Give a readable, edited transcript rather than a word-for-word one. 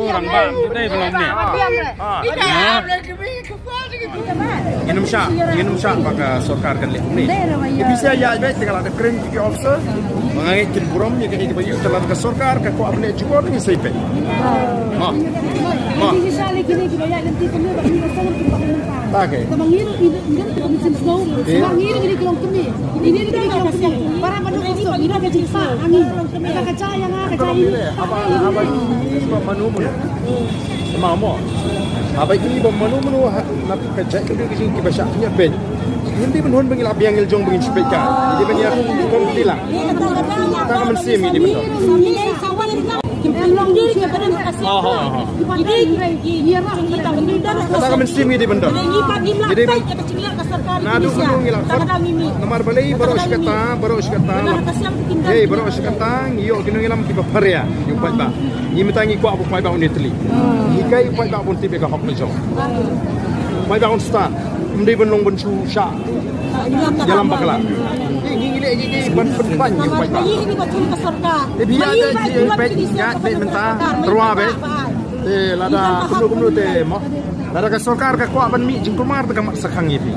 orang bang tu dah belum ni. Inum syak pakai sorkar kan leh ni. Bisa ya baik kalau ada keren tiga officer mengenai kin buram ni kan bagi telah ke sorkar ke ko apne juga ni seipe. Ma. Pakai. Mangiru ini kita musim snow. Mangiru ini kelong kami. Ini kita kelong kami. Para penduduk itu ini ada jisa angin. Kita kaca yang kaca ini. Apa ini sebab manu. Semamo. Apa ini bom manu nak kerja itu di sini kita syaknya ben. Hindi pun bagi labi yang iljong bagi sepeka. Jadi banyak kompilang. Tak mensim ini betul. Long diri kita pada kasih. Ini kita menghindar. Tak mensim ini betul. Jadi kita cingir ke serkari. Nadu ngilang. Nomor balai baru sekata. Baru sekata. Iyo kini ngilang tiba paria. Yung pai ba. Ini tangi ko abu pai ba unitli. Ikai pai ba pun tiba ka hok mejo. Pai ba un sta. Mendai benong bensu syak. Dalam bakla. Ini ban ban yung pai ba. Ini betul ke serkar. Biar ada pet ya pet mentah terua be. Lada kumlu te mo. Lada ka sorkar ka ko ban mi jingkumar ta ka sakhang ipi.